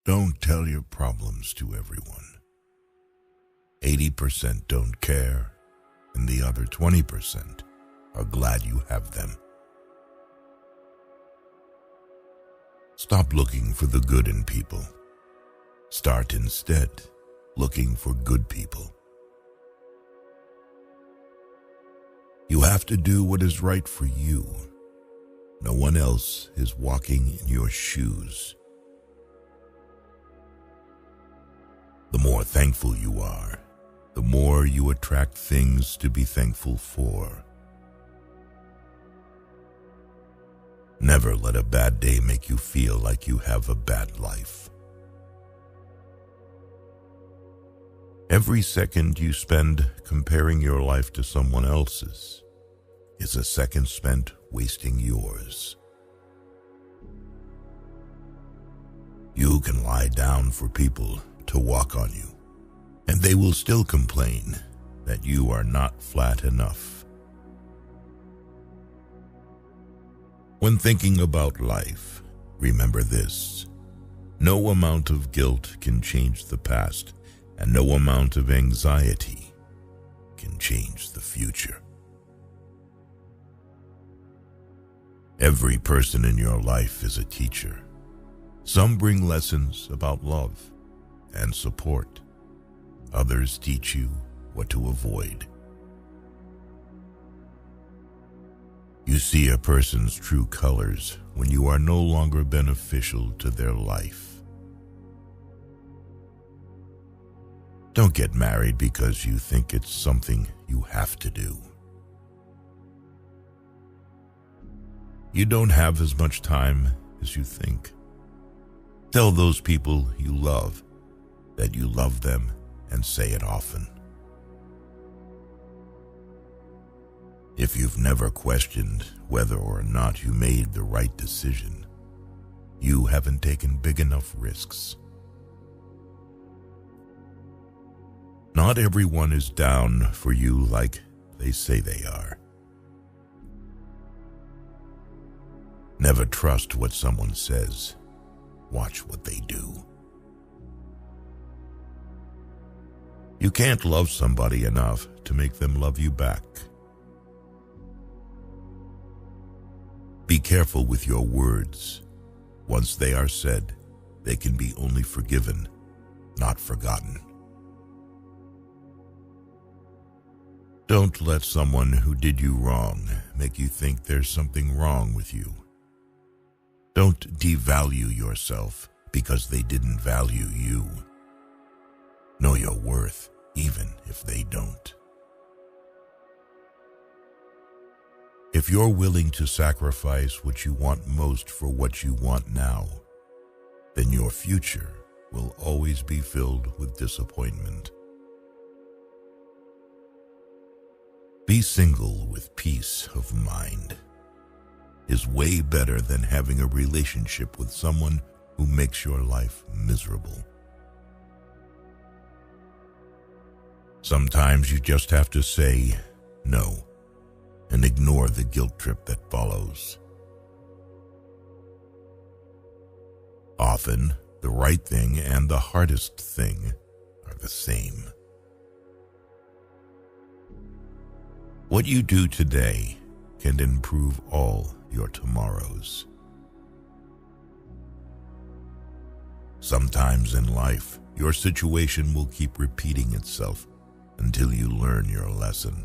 Don't tell your problems to everyone. 80% don't care, and the other 20% are glad you have them. Stop looking for the good in people. Start instead looking for good people. You have to do what is right for you. No one else is walking in your shoes. The more thankful you are, the more you attract things to be thankful for. Never let a bad day make you feel like you have a bad life. Every second you spend comparing your life to someone else's is a second spent wasting yours. You can lie down for people to walk on you, and they will still complain that you are not flat enough. When thinking about life, remember this: no amount of guilt can change the past, and no amount of anxiety can change the future. Every person in your life is a teacher. Some bring lessons about love and support. Others teach you what to avoid. You see a person's true colors when you are no longer beneficial to their life. Don't get married because you think it's something you have to do. You don't have as much time as you think. Tell those people you love that you love them, and say it often. If you've never questioned whether or not you made the right decision, you haven't taken big enough risks. Not everyone is down for you like they say they are. Never trust what someone says. Watch what they do. You can't love somebody enough to make them love you back. Be careful with your words. Once they are said, they can be only forgiven, not forgotten. Don't let someone who did you wrong make you think there's something wrong with you. Don't devalue yourself because they didn't value you. Know your worth, even if they don't. If you're willing to sacrifice what you want most for what you want now, then your future will always be filled with disappointment. Be single with peace of mind is way better than having a relationship with someone who makes your life miserable. Sometimes you just have to say no and ignore the guilt trip that follows. Often, the right thing and the hardest thing are the same. What you do today can improve all your tomorrows. Sometimes in life, your situation will keep repeating itself until you learn your lesson.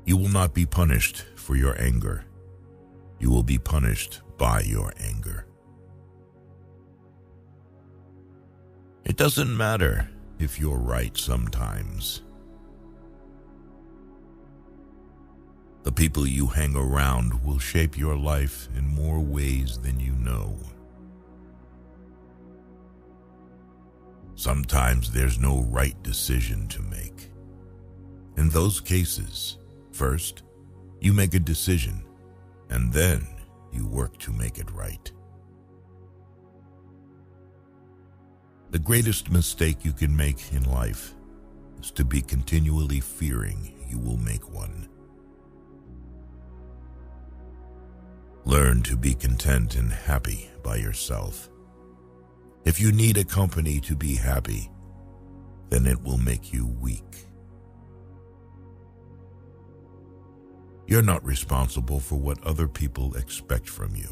You will not be punished for your anger. You will be punished by your anger. It doesn't matter if you're right sometimes. The people you hang around will shape your life in more ways than you know. Sometimes there's no right decision to make. In those cases, first, you make a decision, and then you work to make it right. The greatest mistake you can make in life is to be continually fearing you will make one. Learn to be content and happy by yourself. If you need a company to be happy, then it will make you weak. You're not responsible for what other people expect from you.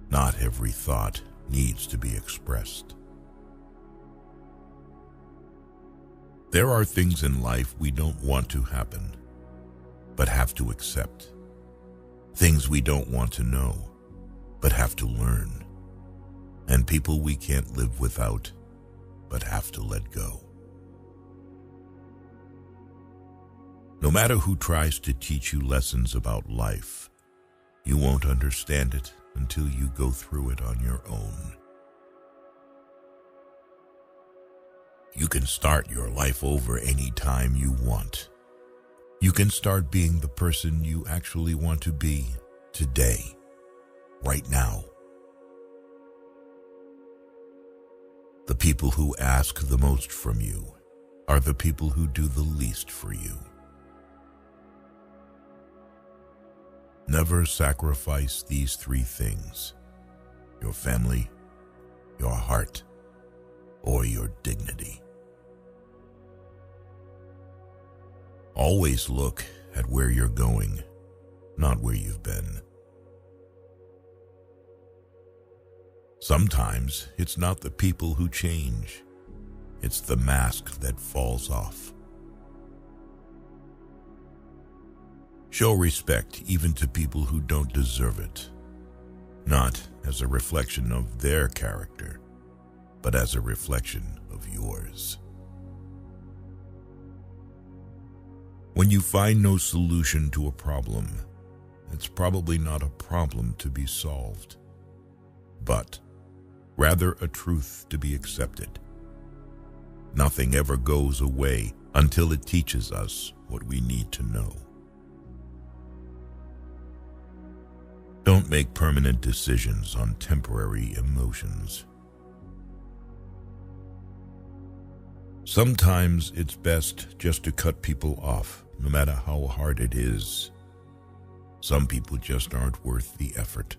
Not every thought needs to be expressed. There are things in life we don't want to happen, but have to accept. Things we don't want to know, but have to learn. And people we can't live without, but have to let go. No matter who tries to teach you lessons about life, you won't understand it until you go through it on your own. You can start your life over any time you want. You can start being the person you actually want to be today, right now. The people who ask the most from you are the people who do the least for you. Never sacrifice these three things: your family, your heart, or your dignity. Always look at where you're going, not where you've been. Sometimes it's not the people who change, it's the mask that falls off. Show respect even to people who don't deserve it, not as a reflection of their character, but as a reflection of yours. When you find no solution to a problem, it's probably not a problem to be solved, but rather a truth to be accepted. Nothing ever goes away until it teaches us what we need to know. Don't make permanent decisions on temporary emotions. Sometimes it's best just to cut people off, no matter how hard it is. Some people just aren't worth the effort.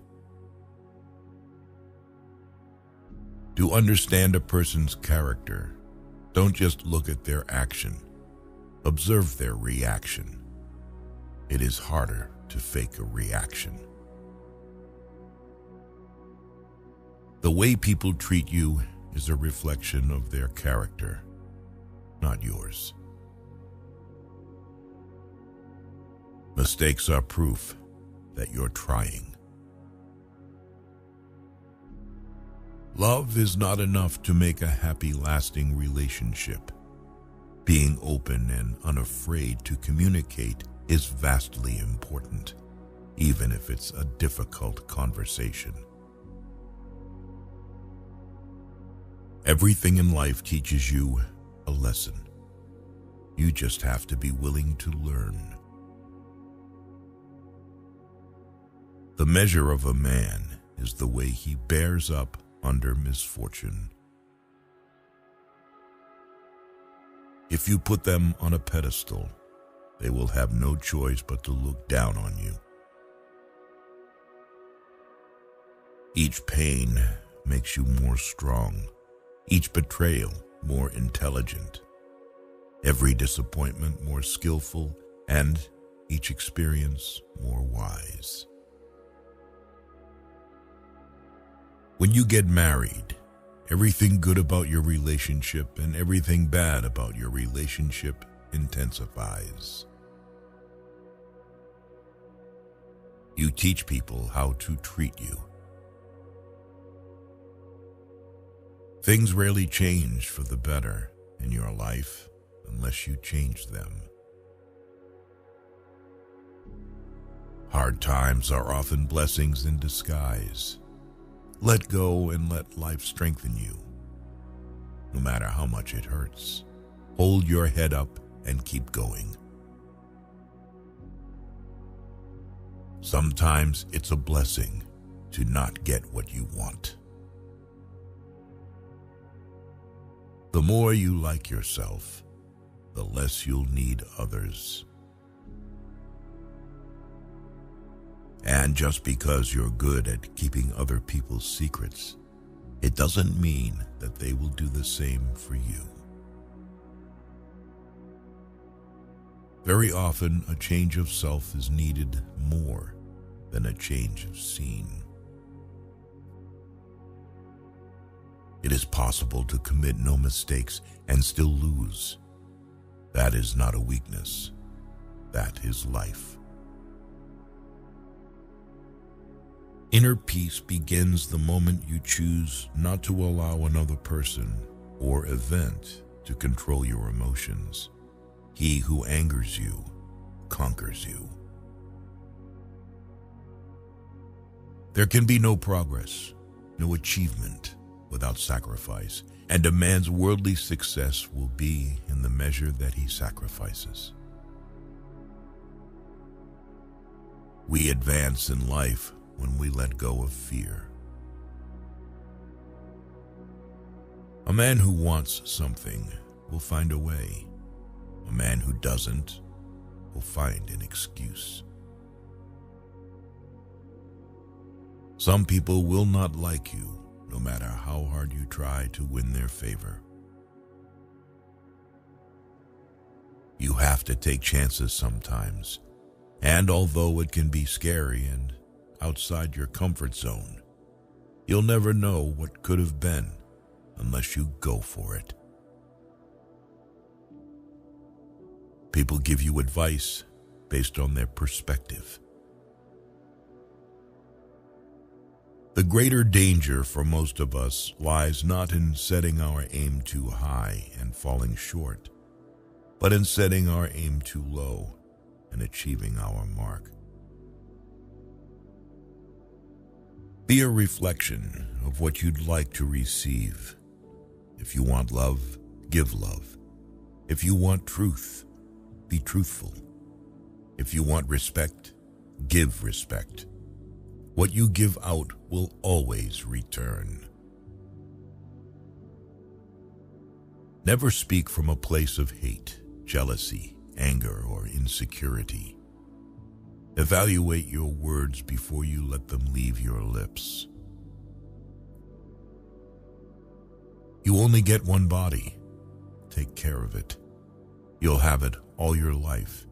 To understand a person's character, don't just look at their action. Observe their reaction. It is harder to fake a reaction. The way people treat you is a reflection of their character, not yours. Mistakes are proof that you're trying. Love is not enough to make a happy, lasting relationship. Being open and unafraid to communicate is vastly important, even if it's a difficult conversation. Everything in life teaches you a lesson. You just have to be willing to learn. The measure of a man is the way he bears up under misfortune. If you put them on a pedestal, they will have no choice but to look down on you. Each pain makes you more strong. Each betrayal more intelligent, every disappointment more skillful, and each experience more wise. When you get married, everything good about your relationship and everything bad about your relationship intensifies. You teach people how to treat you. Things rarely change for the better in your life unless you change them. Hard times are often blessings in disguise. Let go and let life strengthen you. No matter how much it hurts, hold your head up and keep going. Sometimes it's a blessing to not get what you want. The more you like yourself, the less you'll need others. And just because you're good at keeping other people's secrets, it doesn't mean that they will do the same for you. Very often, a change of self is needed more than a change of scene. It is possible to commit no mistakes and still lose. That is not a weakness. That is life. Inner peace begins the moment you choose not to allow another person or event to control your emotions. He who angers you conquers you. There can be no progress, no achievement without sacrifice, and a man's worldly success will be in the measure that he sacrifices. We advance in life when we let go of fear. A man who wants something will find a way. A man who doesn't will find an excuse. Some people will not like you, no matter how hard you try to win their favor. You have to take chances sometimes, and although it can be scary and outside your comfort zone, you'll never know what could have been unless you go for it. People give you advice based on their perspective. The greater danger for most of us lies not in setting our aim too high and falling short, but in setting our aim too low and achieving our mark. Be a reflection of what you'd like to receive. If you want love, give love. If you want truth, be truthful. If you want respect, give respect. What you give out will always return. Never speak from a place of hate, jealousy, anger, or insecurity. Evaluate your words before you let them leave your lips. You only get one body. Take care of it. You'll have it all your life,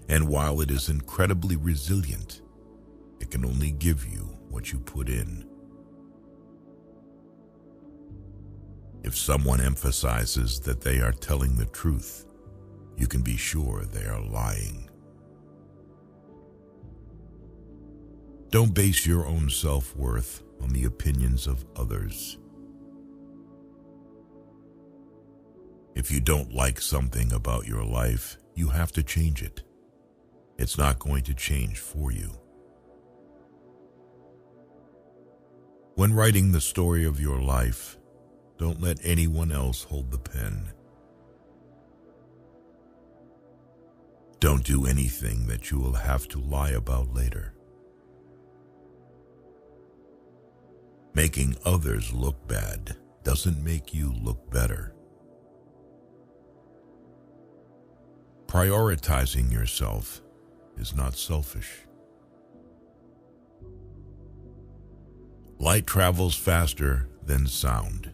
and while it is incredibly resilient, it can only give you what you put in. If someone emphasizes that they are telling the truth, you can be sure they are lying. Don't base your own self-worth on the opinions of others. If you don't like something about your life, you have to change it. It's not going to change for you. When writing the story of your life, don't let anyone else hold the pen. Don't do anything that you will have to lie about later. Making others look bad doesn't make you look better. Prioritizing yourself is not selfish. Light travels faster than sound.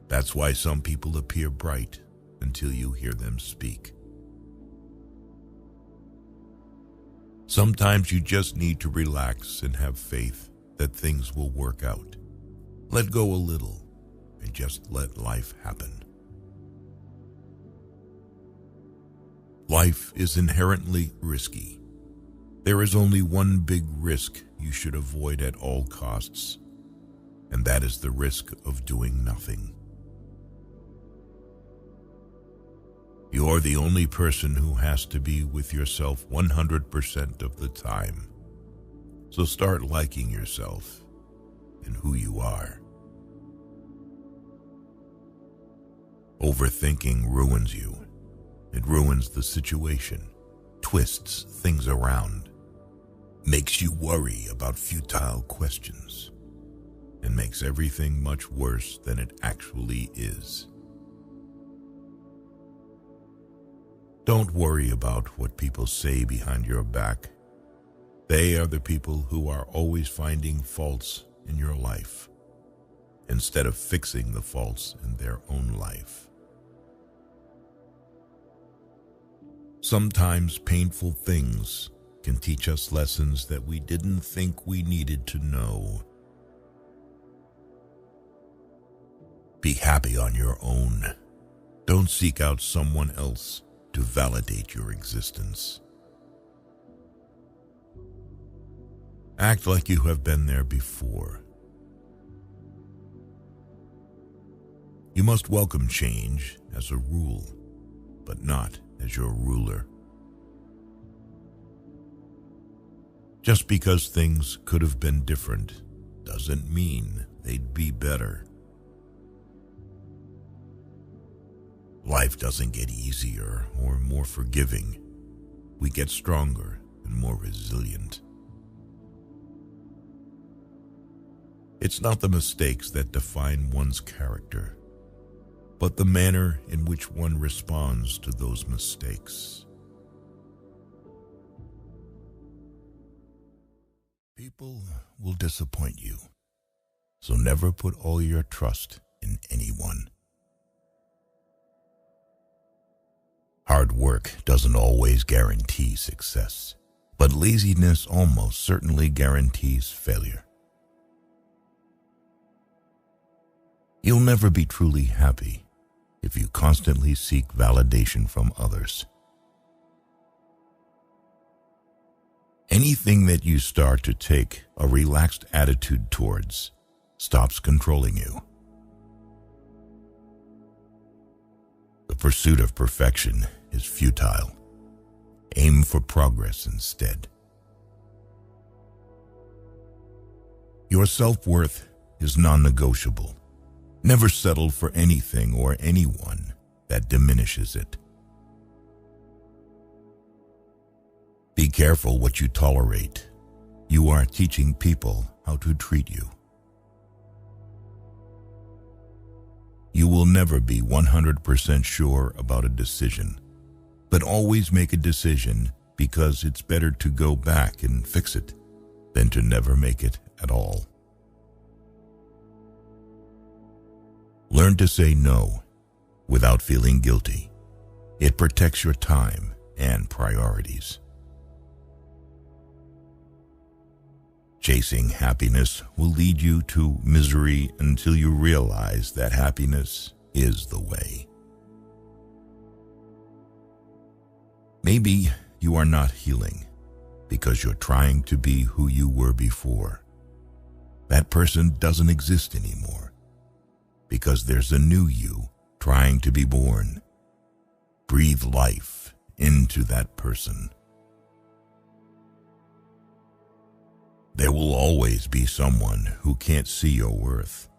That's why some people appear bright until you hear them speak. Sometimes you just need to relax and have faith that things will work out. Let go a little and just let life happen. Life is inherently risky. There is only one big risk you should avoid at all costs, and that is the risk of doing nothing. You're the only person who has to be with yourself 100% of the time. So start liking yourself and who you are. Overthinking ruins you. It ruins the situation, twists things around, makes you worry about futile questions, and makes everything much worse than it actually is. Don't worry about what people say behind your back. They are the people who are always finding faults in your life instead of fixing the faults in their own life. Sometimes painful things can teach us lessons that we didn't think we needed to know. Be happy on your own. Don't seek out someone else to validate your existence. Act like you have been there before. You must welcome change as a rule, but not as your ruler. Just because things could have been different doesn't mean they'd be better. Life doesn't get easier or more forgiving. We get stronger and more resilient. It's not the mistakes that define one's character, but the manner in which one responds to those mistakes. People will disappoint you, so never put all your trust in anyone. Hard work doesn't always guarantee success, but laziness almost certainly guarantees failure. You'll never be truly happy if you constantly seek validation from others. Anything that you start to take a relaxed attitude towards stops controlling you. The pursuit of perfection is futile. Aim for progress instead. Your self-worth is non-negotiable. Never settle for anything or anyone that diminishes it. Be careful what you tolerate. You are teaching people how to treat you. You will never be 100% sure about a decision, but always make a decision because it's better to go back and fix it than to never make it at all. Learn to say no without feeling guilty. It protects your time and priorities. Chasing happiness will lead you to misery until you realize that happiness is the way. Maybe you are not healing because you're trying to be who you were before. That person doesn't exist anymore because there's a new you trying to be born. Breathe life into that person. There will always be someone who can't see your worth.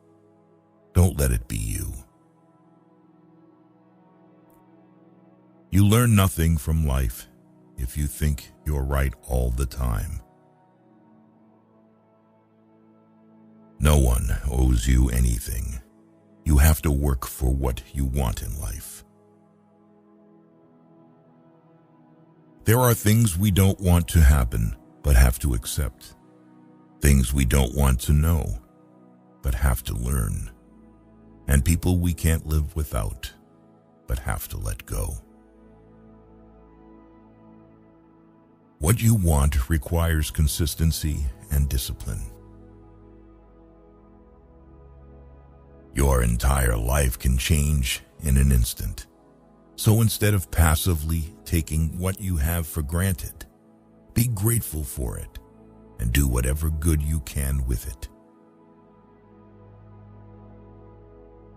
Don't let it be you. You learn nothing from life if you think you're right all the time. No one owes you anything. You have to work for what you want in life. There are things we don't want to happen, but have to accept. Things we don't want to know, but have to learn. And people we can't live without, but have to let go. What you want requires consistency and discipline. Your entire life can change in an instant. So instead of passively taking what you have for granted, be grateful for it and do whatever good you can with it.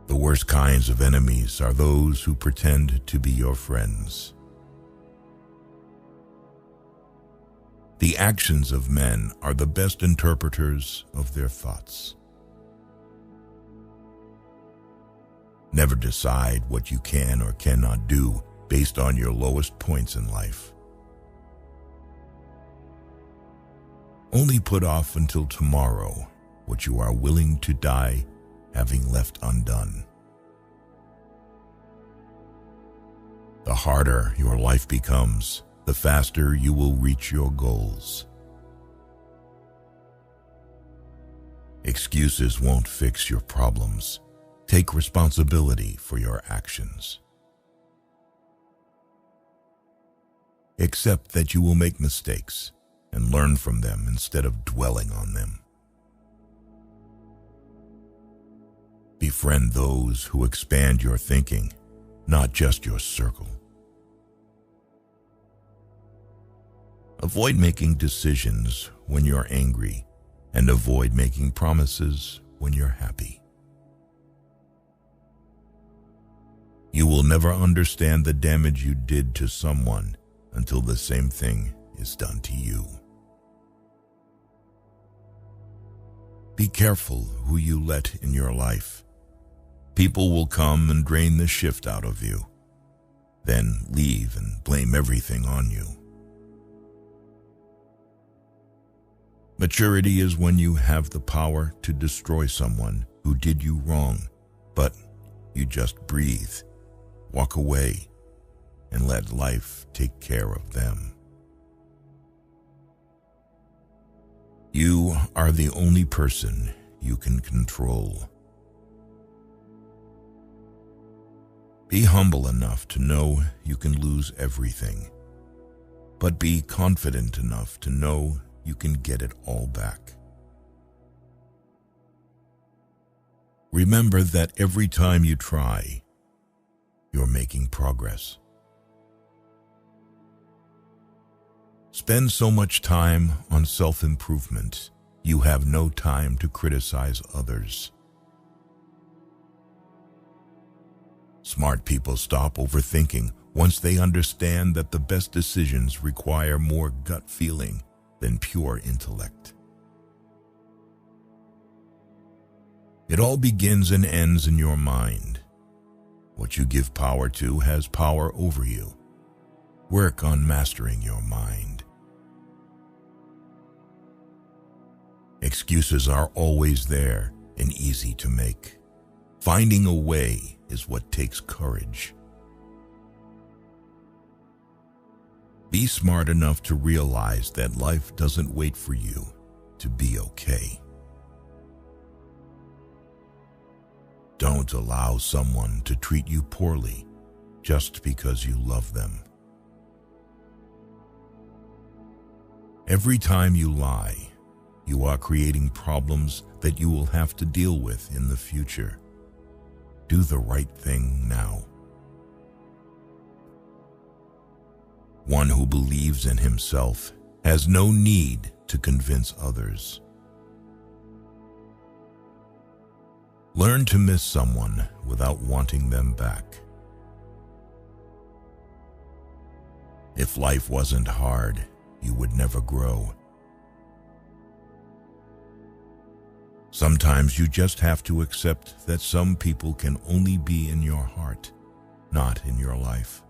The worst kinds of enemies are those who pretend to be your friends. The actions of men are the best interpreters of their thoughts. Never decide what you can or cannot do based on your lowest points in life. Only put off until tomorrow what you are willing to die having left undone. The harder your life becomes, the faster you will reach your goals. Excuses won't fix your problems. Take responsibility for your actions. Accept that you will make mistakes and learn from them instead of dwelling on them. Befriend those who expand your thinking, not just your circle. Avoid making decisions when you're angry, and avoid making promises when you're happy. You will never understand the damage you did to someone until the same thing is done to you. Be careful who you let in your life. People will come and drain the shift out of you, then leave and blame everything on you. Maturity is when you have the power to destroy someone who did you wrong, but you just breathe, walk away, and let life take care of them. You are the only person you can control. Be humble enough to know you can lose everything, but be confident enough to know you can get it all back. Remember that every time you try, you're making progress. Spend so much time on self-improvement, you have no time to criticize others. Smart people stop overthinking once they understand that the best decisions require more gut feeling than pure intellect. It all begins and ends in your mind. What you give power to has power over you. Work on mastering your mind. Excuses are always there and easy to make. Finding a way is what takes courage. Be smart enough to realize that life doesn't wait for you to be okay. Don't allow someone to treat you poorly just because you love them. Every time you lie, you are creating problems that you will have to deal with in the future. Do the right thing now. One who believes in himself has no need to convince others. Learn to miss someone without wanting them back. If life wasn't hard, you would never grow. Sometimes you just have to accept that some people can only be in your heart, not in your life.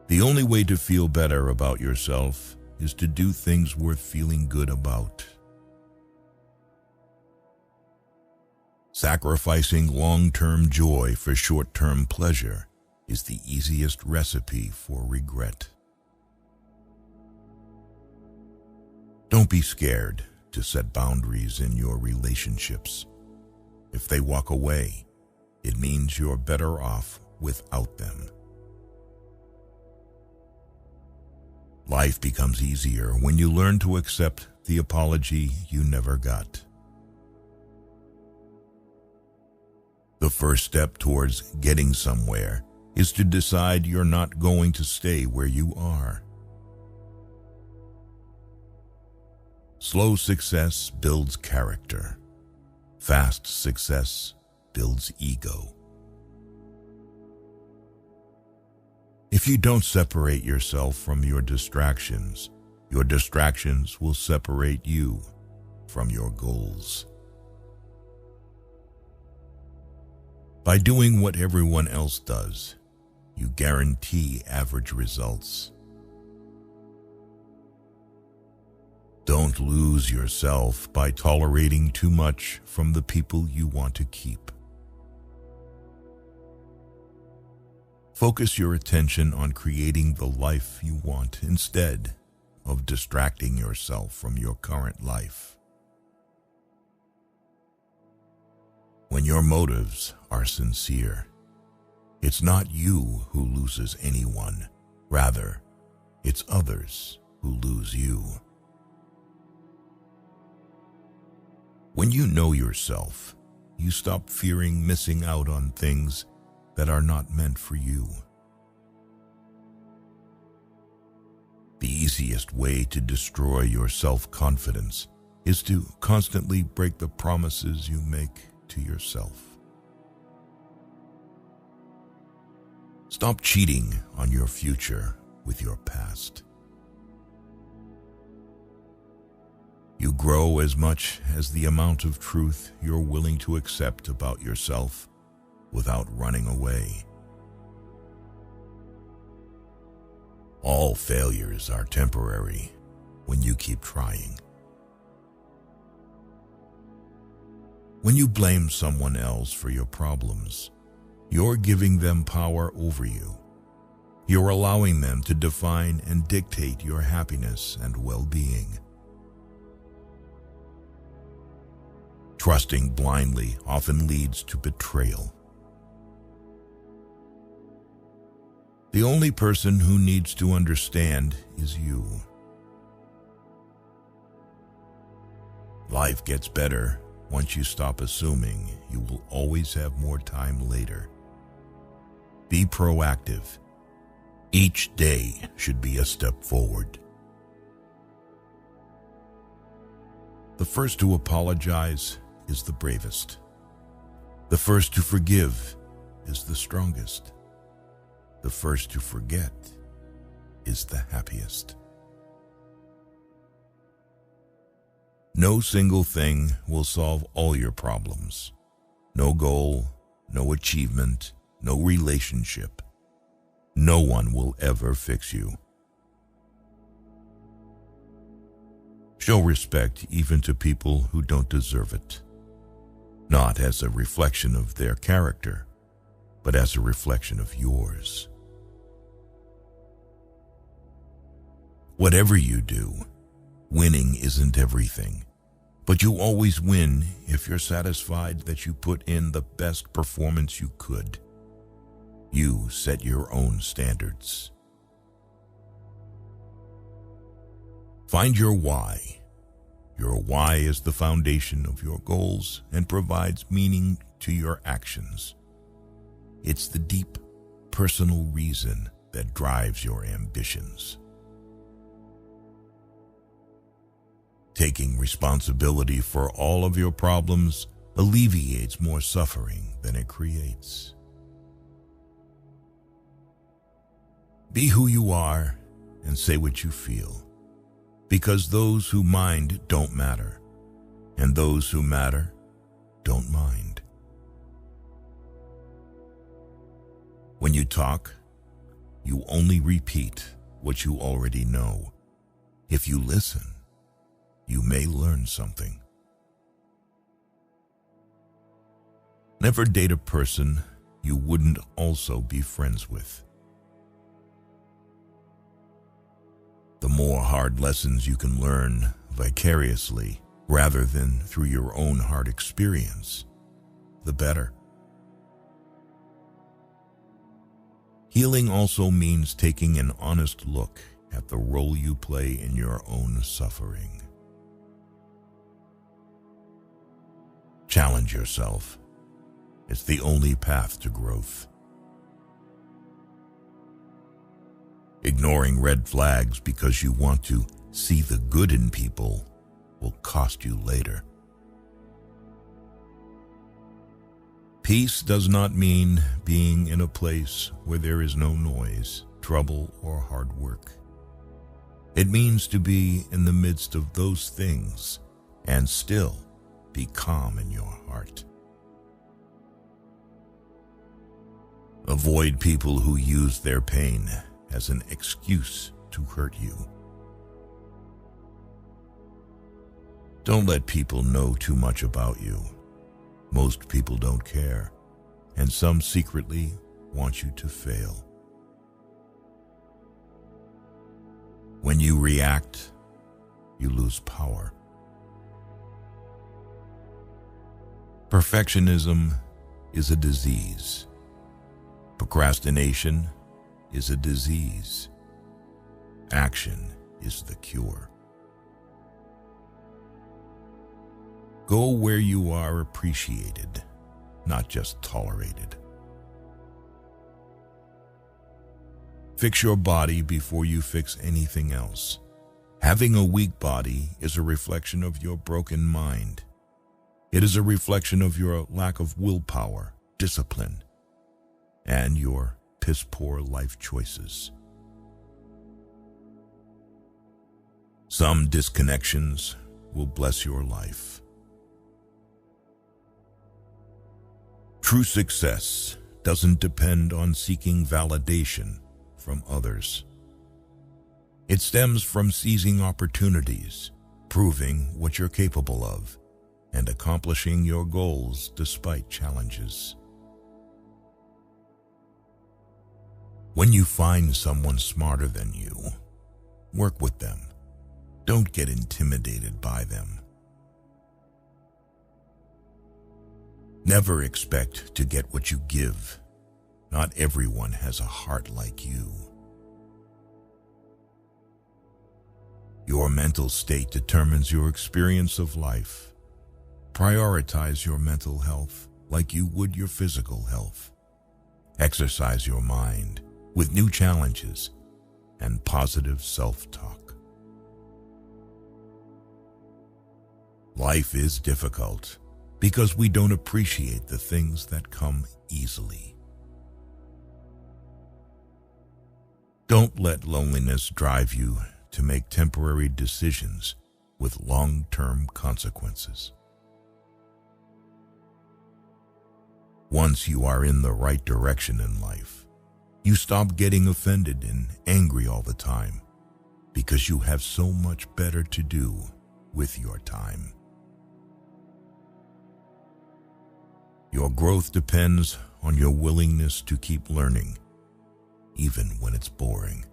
The only way to feel better about yourself is to do things worth feeling good about. Sacrificing long-term joy for short-term pleasure is the easiest recipe for regret. Don't be scared to set boundaries in your relationships. If they walk away, it means you're better off without them. Life becomes easier when you learn to accept the apology you never got. The first step towards getting somewhere is to decide you're not going to stay where you are. Slow success builds character. Fast success builds ego. If you don't separate yourself from your distractions will separate you from your goals. By doing what everyone else does, you guarantee average results. Don't lose yourself by tolerating too much from the people you want to keep. Focus your attention on creating the life you want instead. of distracting yourself from your current life. When your motives are sincere, it's not you who loses anyone. Rather, it's others who lose you. When you know yourself, you stop fearing missing out on things that are not meant for you. The easiest way to destroy your self-confidence is to constantly break the promises you make to yourself. Stop cheating on your future with your past. You grow as much as the amount of truth you're willing to accept about yourself without running away. All failures are temporary when you keep trying. When you blame someone else for your problems, you're giving them power over you. You're allowing them to define and dictate your happiness and well-being. Trusting blindly often leads to betrayal. The only person who needs to understand is you. Life gets better once you stop assuming you will always have more time later. Be proactive. Each day should be a step forward. The first to apologize is the bravest. The first to forgive is the strongest. The first to forget is the happiest. No single thing will solve all your problems. No goal, no achievement, no relationship. No one will ever fix you. Show respect even to people who don't deserve it. Not as a reflection of their character, but as a reflection of yours. Whatever you do, winning isn't everything, but you always win if you're satisfied that you put in the best performance you could. You set your own standards. Find your why. Your why is the foundation of your goals and provides meaning to your actions. It's the deep, personal reason that drives your ambitions. Taking responsibility for all of your problems alleviates more suffering than it creates. Be who you are and say what you feel, because those who mind don't matter, and those who matter don't mind. When you talk, you only repeat what you already know. If you listen, you may learn something. Never date a person you wouldn't also be friends with. The more hard lessons you can learn vicariously rather than through your own hard experience, the better. Healing also means taking an honest look at the role you play in your own suffering. Challenge yourself. It's the only path to growth. Ignoring red flags because you want to see the good in people will cost you later. Peace does not mean being in a place where there is no noise, trouble, or hard work. It means to be in the midst of those things and still be calm in your heart. Avoid people who use their pain as an excuse to hurt you. Don't let people know too much about you. Most people don't care, and some secretly want you to fail. When you react, you lose power. Perfectionism is a disease. Procrastination is a disease. Action is the cure. Go where you are appreciated, not just tolerated. Fix your body before you fix anything else. Having a weak body is a reflection of your broken mind. It is a reflection of your lack of willpower, discipline, and your piss-poor life choices. Some disconnections will bless your life. True success doesn't depend on seeking validation from others. It stems from seizing opportunities, proving what you're capable of, and accomplishing your goals despite challenges. When you find someone smarter than you, work with them. Don't get intimidated by them. Never expect to get what you give. Not everyone has a heart like you. Your mental state determines your experience of life. Prioritize your mental health like you would your physical health. Exercise your mind with new challenges and positive self-talk. Life is difficult because we don't appreciate the things that come easily. Don't let loneliness drive you to make temporary decisions with long-term consequences. Once you are in the right direction in life, you stop getting offended and angry all the time because you have so much better to do with your time. Your growth depends on your willingness to keep learning, even when it's boring.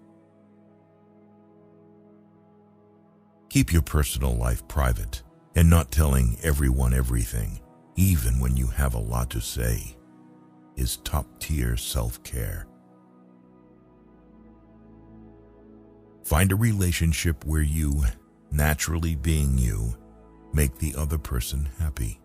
Keep your personal life private and not telling everyone everything, even when you have a lot to say, is top-tier self-care. Find a relationship where you, naturally being you, make the other person happy.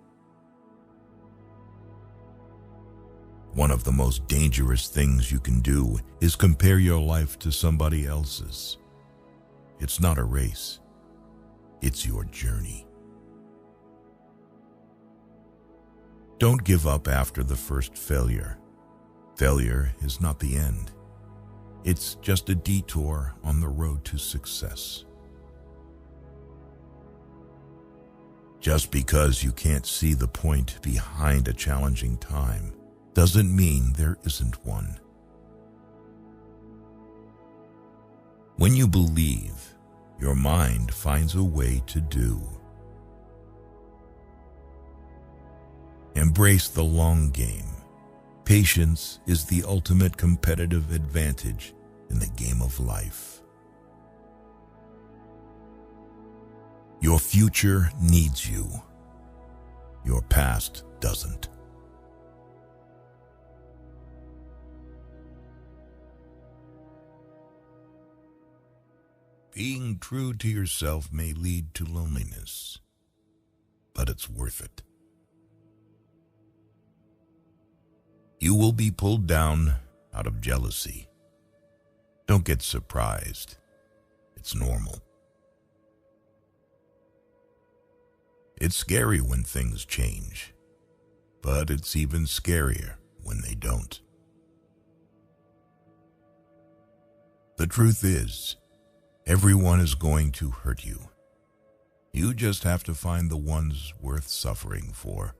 One of the most dangerous things you can do is compare your life to somebody else's. It's not a race. It's your journey. Don't give up after the first failure. Failure is not the end. It's just a detour on the road to success. Just because you can't see the point behind a challenging time doesn't mean there isn't one. When you believe, your mind finds a way to do. Embrace the long game. Patience is the ultimate competitive advantage in the game of life. Your future needs you. Your past doesn't. Being true to yourself may lead to loneliness, but it's worth it. You will be pulled down out of jealousy. Don't get surprised. It's normal. It's scary when things change, but it's even scarier when they don't. The truth is, everyone is going to hurt you. You just have to find the ones worth suffering for.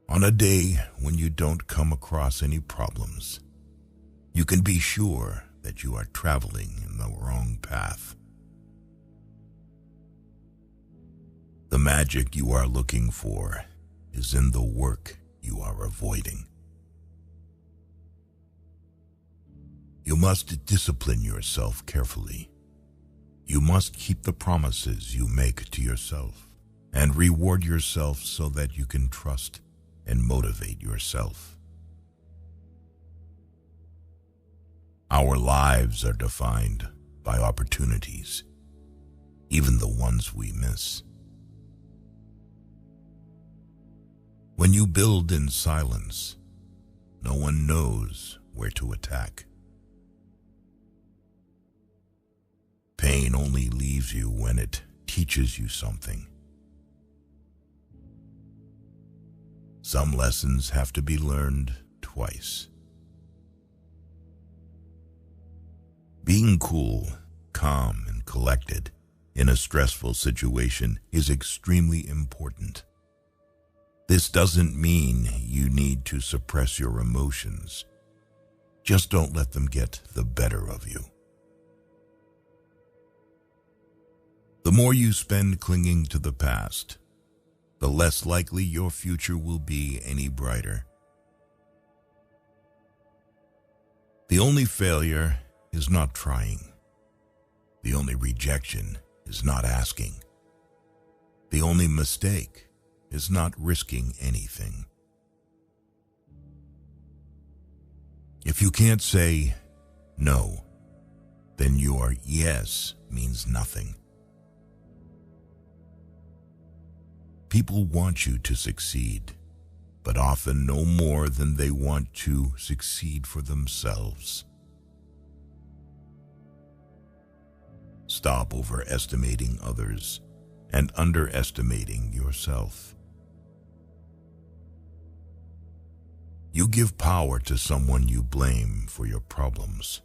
On a day when you don't come across any problems, you can be sure that you are traveling in the wrong path. The magic you are looking for is in the work you are avoiding. You must discipline yourself carefully. You must keep the promises you make to yourself and reward yourself so that you can trust and motivate yourself. Our lives are defined by opportunities, even the ones we miss. When you build in silence, no one knows where to attack. Pain only leaves you when it teaches you something. Some lessons have to be learned twice. Being cool, calm, and collected in a stressful situation is extremely important. This doesn't mean you need to suppress your emotions. Just don't let them get the better of you. The more you spend clinging to the past, the less likely your future will be any brighter. The only failure is not trying. The only rejection is not asking. The only mistake is not risking anything. If you can't say no, then your yes means nothing. People want you to succeed, but often no more than they want to succeed for themselves. Stop overestimating others and underestimating yourself. You give power to someone you blame for your problems.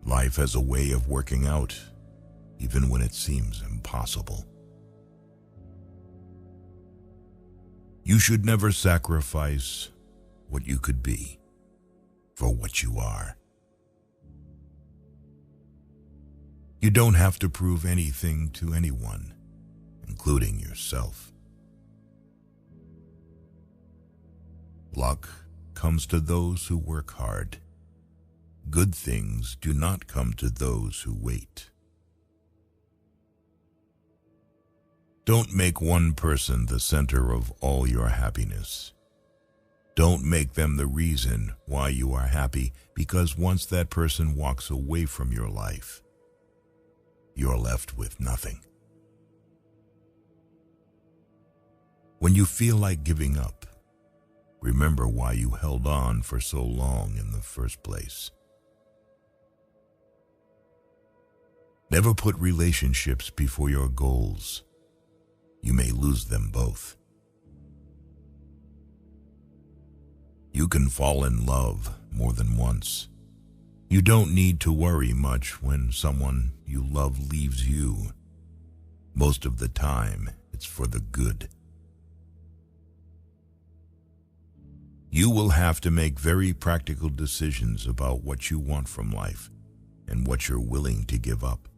Life has a way of working out, even when it seems impossible. You should never sacrifice what you could be for what you are. You don't have to prove anything to anyone, including yourself. Luck comes to those who work hard. Good things do not come to those who wait. Don't make one person the center of all your happiness. Don't make them the reason why you are happy, because once that person walks away from your life, you're left with nothing. When you feel like giving up, remember why you held on for so long in the first place. Never put relationships before your goals. You may lose them both. You can fall in love more than once. You don't need to worry much when someone you love leaves you. Most of the time, it's for the good. You will have to make very practical decisions about what you want from life and what you're willing to give up.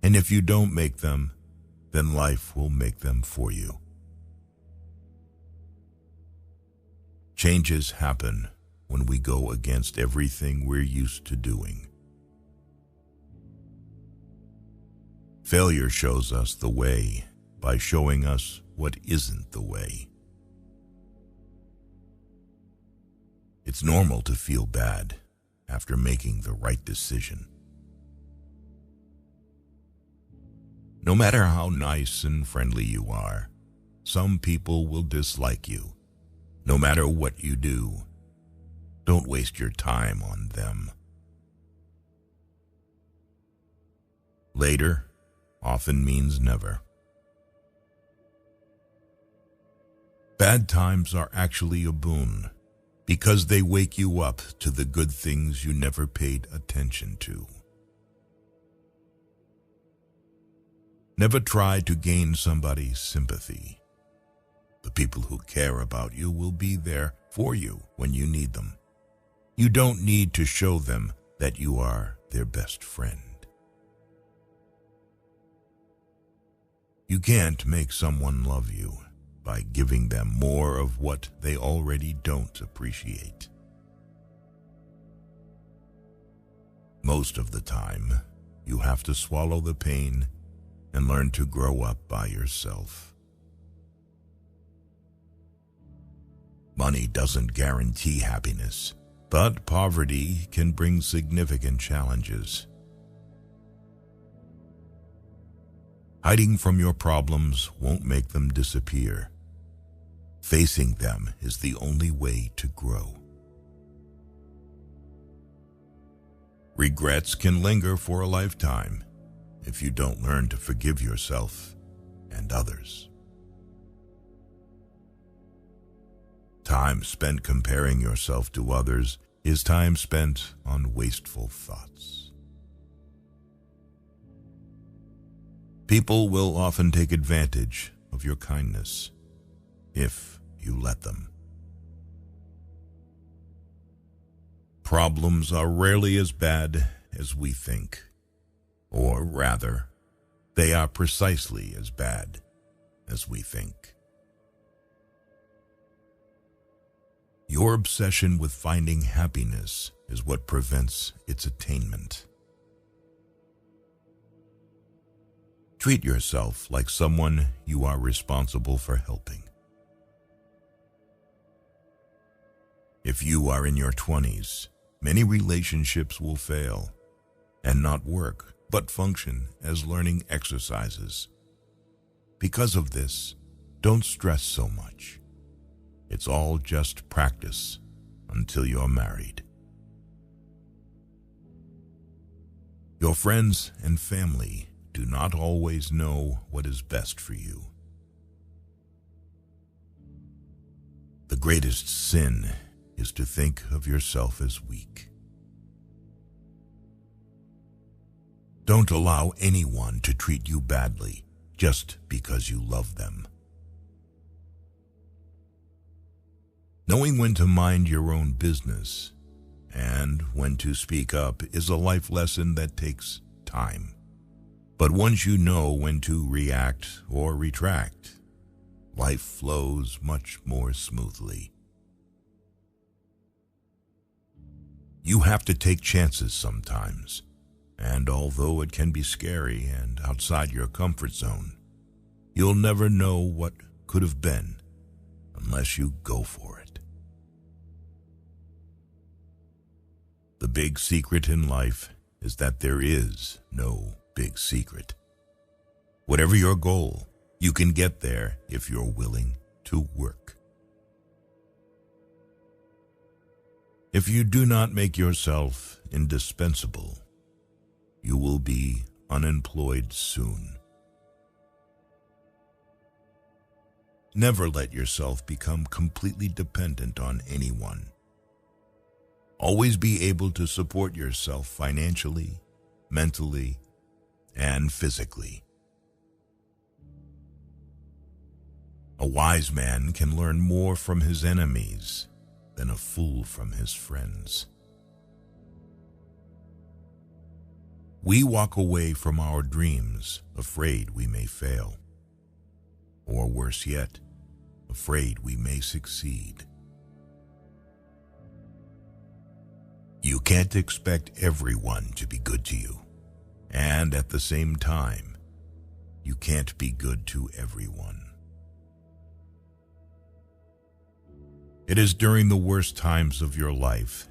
And if you don't make them, then life will make them for you. Changes happen when we go against everything we're used to doing. Failure shows us the way by showing us what isn't the way. It's normal to feel bad after making the right decision. No matter how nice and friendly you are, some people will dislike you. No matter what you do, don't waste your time on them. Later often means never. Bad times are actually a boon because they wake you up to the good things you never paid attention to. Never try to gain somebody's sympathy. The people who care about you will be there for you when you need them. You don't need to show them that you are their best friend. You can't make someone love you by giving them more of what they already don't appreciate. Most of the time, you have to swallow the pain and learn to grow up by yourself. Money doesn't guarantee happiness, but poverty can bring significant challenges. Hiding from your problems won't make them disappear. Facing them is the only way to grow. Regrets can linger for a lifetime if you don't learn to forgive yourself and others. Time spent comparing yourself to others is time spent on wasteful thoughts. People will often take advantage of your kindness if you let them. Problems are rarely as bad as we think, or rather, they are precisely as bad as we think. Your obsession with finding happiness is what prevents its attainment. Treat yourself like someone you are responsible for helping. If you are in your 20s, many relationships will fail and not work, but function as learning exercises. Because of this, don't stress so much. It's all just practice until you're married. Your friends and family do not always know what is best for you. The greatest sin is to think of yourself as weak. Don't allow anyone to treat you badly just because you love them. Knowing when to mind your own business and when to speak up is a life lesson that takes time. But once you know when to react or retract, life flows much more smoothly. You have to take chances sometimes, and although it can be scary and outside your comfort zone, you'll never know what could have been unless you go for it. The big secret in life is that there is no big secret. Whatever your goal, you can get there if you're willing to work. If you do not make yourself indispensable, you will be unemployed soon. Never let yourself become completely dependent on anyone. Always be able to support yourself financially, mentally, and physically. A wise man can learn more from his enemies than a fool from his friends. We walk away from our dreams afraid we may fail, or worse yet, afraid we may succeed. You can't expect everyone to be good to you, and at the same time, you can't be good to everyone. It is during the worst times of your life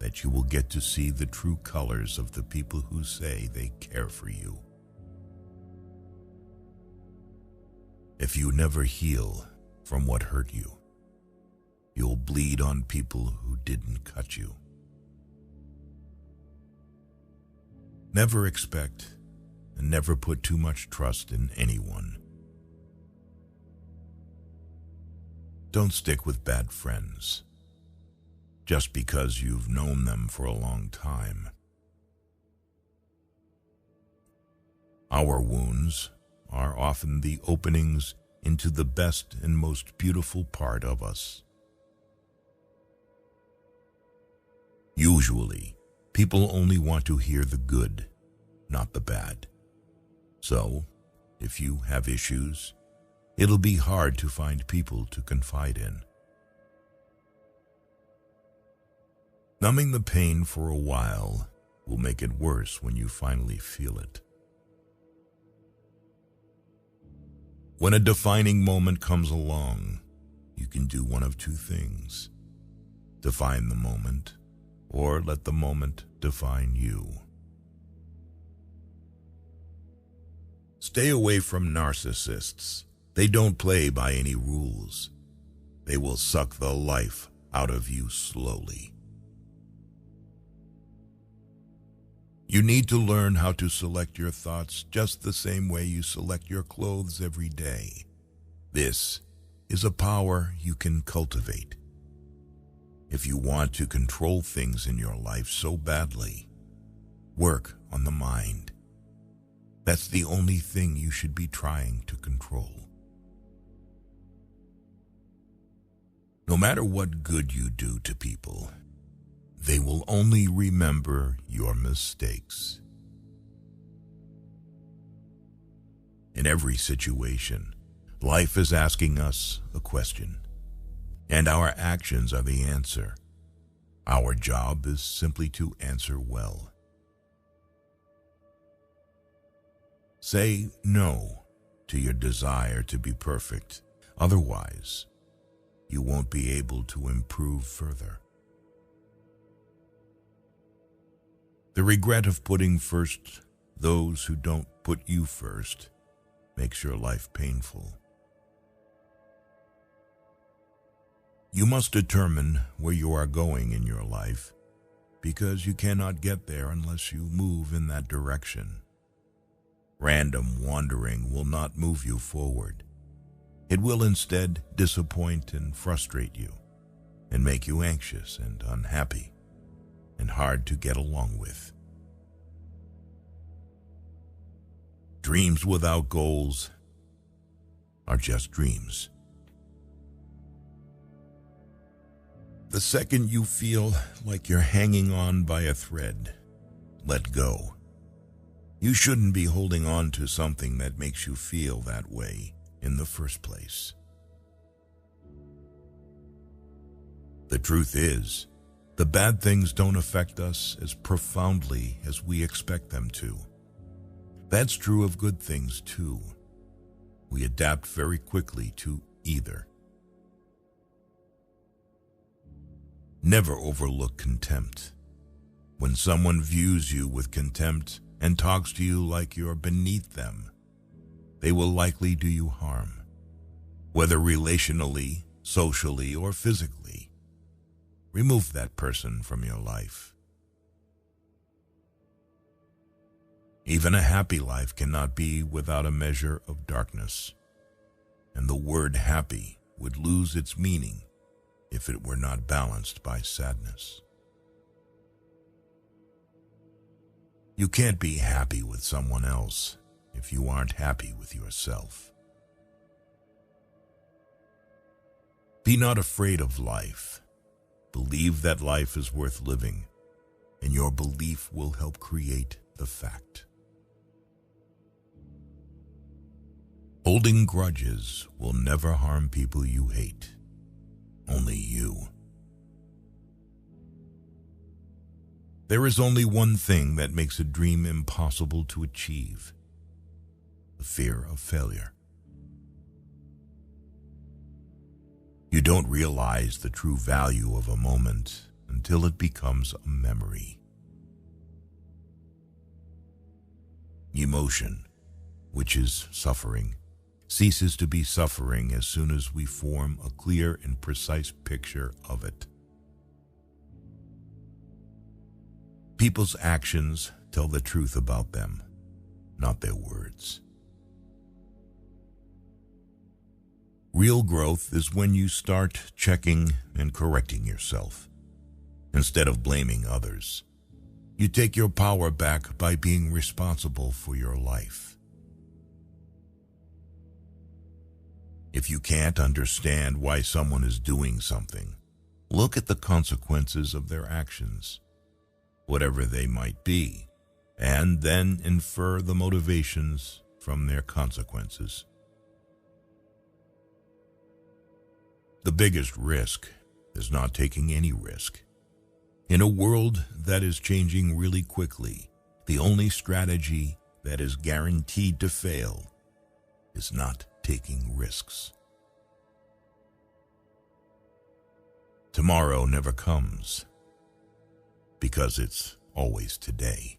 that you will get to see the true colors of the people who say they care for you. If you never heal from what hurt you, you'll bleed on people who didn't cut you. Never expect and never put too much trust in anyone. Don't stick with bad friends just because you've known them for a long time. Our wounds are often the openings into the best and most beautiful part of us. Usually, people only want to hear the good, not the bad. So, if you have issues, it'll be hard to find people to confide in. Numbing the pain for a while will make it worse when you finally feel it. When a defining moment comes along, you can do one of two things: define the moment, or let the moment define you. Stay away from narcissists. They don't play by any rules. They will suck the life out of you slowly. You need to learn how to select your thoughts just the same way you select your clothes every day. This is a power you can cultivate. If you want to control things in your life so badly, work on the mind. That's the only thing you should be trying to control. No matter what good you do to people, they will only remember your mistakes. In every situation, life is asking us a question, and our actions are the answer. Our job is simply to answer well. Say no to your desire to be perfect. Otherwise, you won't be able to improve further. The regret of putting first those who don't put you first makes your life painful. You must determine where you are going in your life, because you cannot get there unless you move in that direction. Random wandering will not move you forward. It will instead disappoint and frustrate you, and make you anxious and unhappy, and hard to get along with. Dreams without goals are just dreams. The second you feel like you're hanging on by a thread, let go. You shouldn't be holding on to something that makes you feel that way in the first place. The truth is, the bad things don't affect us as profoundly as we expect them to. That's true of good things too. We adapt very quickly to either. Never overlook contempt. When someone views you with contempt and talks to you like you're beneath them, they will likely do you harm, whether relationally, socially, or physically. Remove that person from your life. Even a happy life cannot be without a measure of darkness, and the word happy would lose its meaning if it were not balanced by sadness. You can't be happy with someone else if you aren't happy with yourself. Be not afraid of life. Believe that life is worth living, and your belief will help create the fact. Holding grudges will never harm people you hate, only you. There is only one thing that makes a dream impossible to achieve: the fear of failure. You don't realize the true value of a moment until it becomes a memory. Emotion, which is suffering, ceases to be suffering as soon as we form a clear and precise picture of it. People's actions tell the truth about them, not their words. Real growth is when you start checking and correcting yourself. Instead of blaming others, you take your power back by being responsible for your life. If you can't understand why someone is doing something, look at the consequences of their actions, whatever they might be, and then infer the motivations from their consequences. The biggest risk is not taking any risk. In a world that is changing really quickly, the only strategy that is guaranteed to fail is not taking risks. Tomorrow never comes because it's always today.